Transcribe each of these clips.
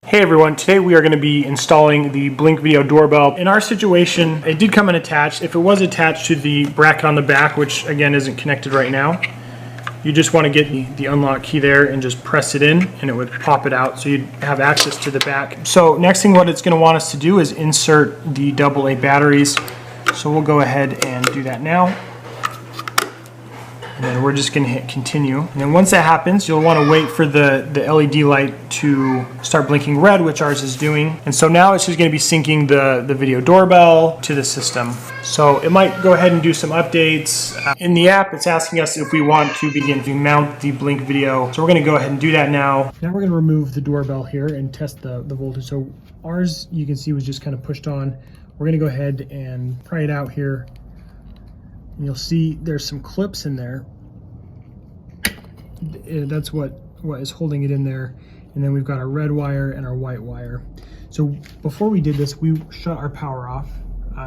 Hey everyone, today we are going to be installing the Blink Video doorbell. In our situation, it did come in attached. If it was attached to the bracket on the back, which again isn't connected right now, you just want to get the unlock key there and just press it in and it would pop it out so you'd have access to the back. So next thing what it's going to want us to do is insert the AA batteries. So we'll go ahead and do that now. And then we're just going to hit continue. And then once that happens, you'll want to wait for the LED light to start blinking red, which ours is doing. And so now it's just going to be syncing the video doorbell to the system. So it might go ahead and do some updates. In the app, it's asking us if we want to begin to mount the Blink Video. So we're going to go ahead and do that now. Now we're going to remove the doorbell here and test the voltage. So ours, you can see, was just kind of pushed on. We're going to go ahead and pry it out here. And you'll see there's some clips in there. That's what is holding it in there. And then we've got our red wire and our white wire. So before we did this, we shut our power off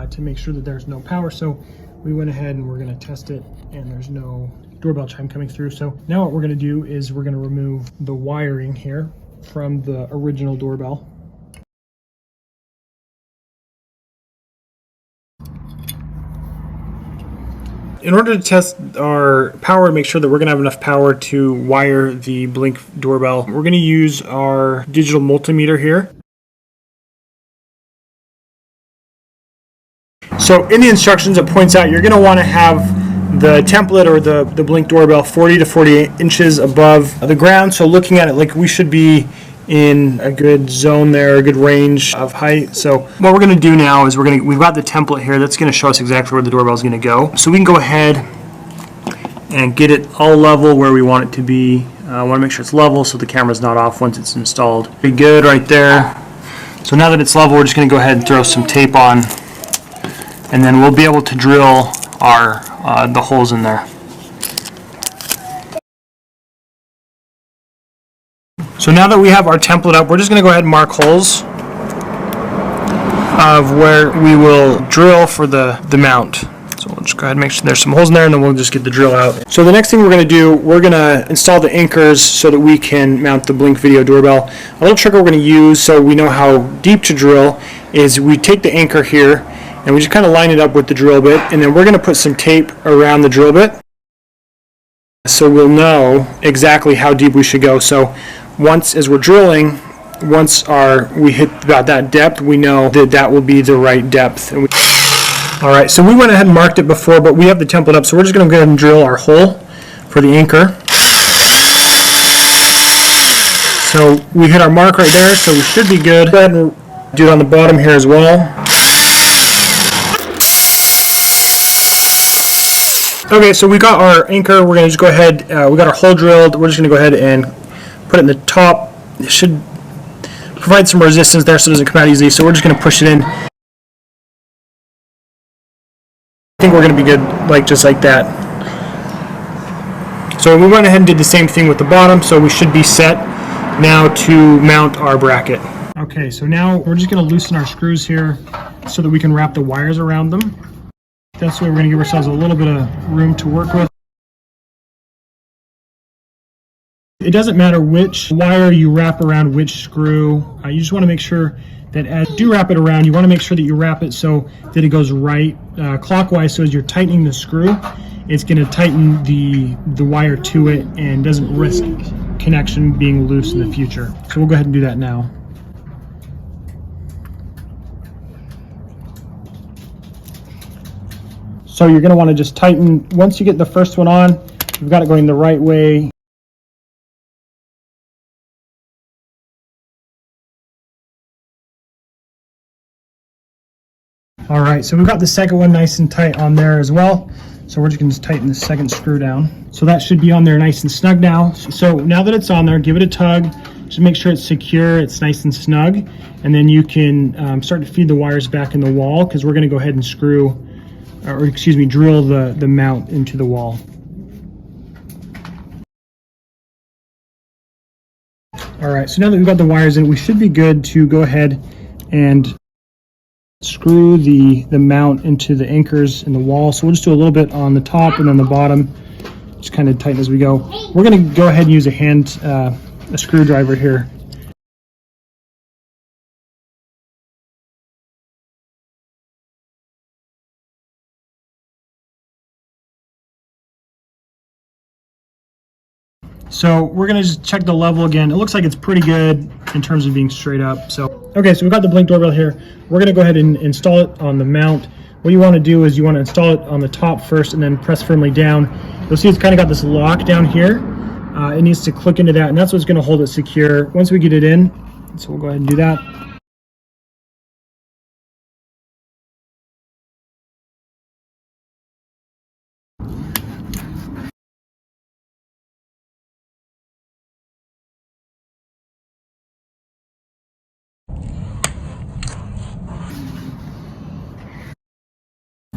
to make sure that there's no power. So we went ahead and we're going to test it, and there's no doorbell chime coming through. So now what we're going to do is we're going to remove the wiring here from the original doorbell. In order to test our power and make sure that we're going to have enough power to wire the Blink doorbell, we're going to use our digital multimeter here. So in the instructions it points out you're going to want to have the template or the Blink doorbell 40 to 48 inches above the ground. So looking at it, like, we should be in a good zone there, a good range of height. So what we're going to do now is we've got the template here that's going to show us exactly where the doorbell is going to go. So we can go ahead and get it all level where we want it to be. I want to make sure it's level so the camera's not off once it's installed. Pretty good right there. So now that it's level, we're just going to go ahead and throw some tape on, and then we'll be able to drill our the holes in there. So now that we have our template up, we're just going to go ahead and mark holes of where we will drill for the mount. So we'll just go ahead and make sure there's some holes in there, and then we'll just get the drill out. So the next thing we're going to do, we're going to install the anchors so that we can mount the Blink Video doorbell. A little trick we're going to use so we know how deep to drill is we take the anchor here and we just kind of line it up with the drill bit, and then we're going to put some tape around the drill bit so we'll know exactly how deep we should go. So as we're drilling, once we hit about that depth, we know that will be the right depth. All right, so we went ahead and marked it before, but we have the template up, so we're just going to go ahead and drill our hole for the anchor. So we hit our mark right there, so we should be good. Go ahead and do it on the bottom here as well. Okay, so we got our anchor. We're going to just go ahead, we got our hole drilled. We're just going to go ahead and put it in the top. It should provide some resistance there so it doesn't come out easily, so we're just going to push it in. I think we're going to be good, just like that. So we went ahead and did the same thing with the bottom, so we should be set now to mount our bracket. Okay, so now we're just going to loosen our screws here so that we can wrap the wires around them. That's why we're going to give ourselves a little bit of room to work with. It doesn't matter which wire you wrap around which screw. You just want to make sure that as you do wrap it around, you want to make sure that you wrap it so that it goes right clockwise. So as you're tightening the screw, it's going to tighten the wire to it and doesn't risk connection being loose in the future. So we'll go ahead and do that now. So you're going to want to just tighten. Once you get the first one on, you've got it going the right way. All right, so we've got the second one nice and tight on there as well. So we're just going to tighten the second screw down. So that should be on there nice and snug now. So now that it's on there, give it a tug. Just make sure it's secure, it's nice and snug. And then you can start to feed the wires back in the wall, because we're going to go ahead and drill the mount into the wall. All right, so now that we've got the wires in, we should be good to go ahead and screw the mount into the anchors in the wall. So we'll just do a little bit on the top and then the bottom, just kind of tighten as we go. We're going to go ahead and use a screwdriver here So we're gonna just check the level again. It looks like it's pretty good in terms of being straight up. So, okay, so we've got the Blink doorbell here. We're gonna go ahead and install it on the mount. What you wanna do is you wanna install it on the top first and then press firmly down. You'll see it's kind of got this lock down here. It needs to click into that, and that's what's gonna hold it secure. Once we get it in, so we'll go ahead and do that.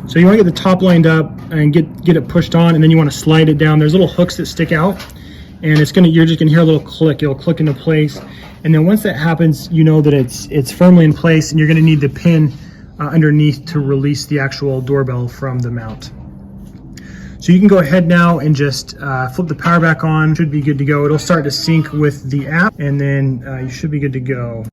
So you want to get the top lined up and get it pushed on, and then you want to slide it down. There's little hooks that stick out, and you're just gonna hear a little click. It'll click into place, and then once that happens, you know that it's firmly in place, and you're gonna need the pin underneath to release the actual doorbell from the mount. So you can go ahead now and just flip the power back on. Should be good to go. It'll start to sync with the app, and then you should be good to go.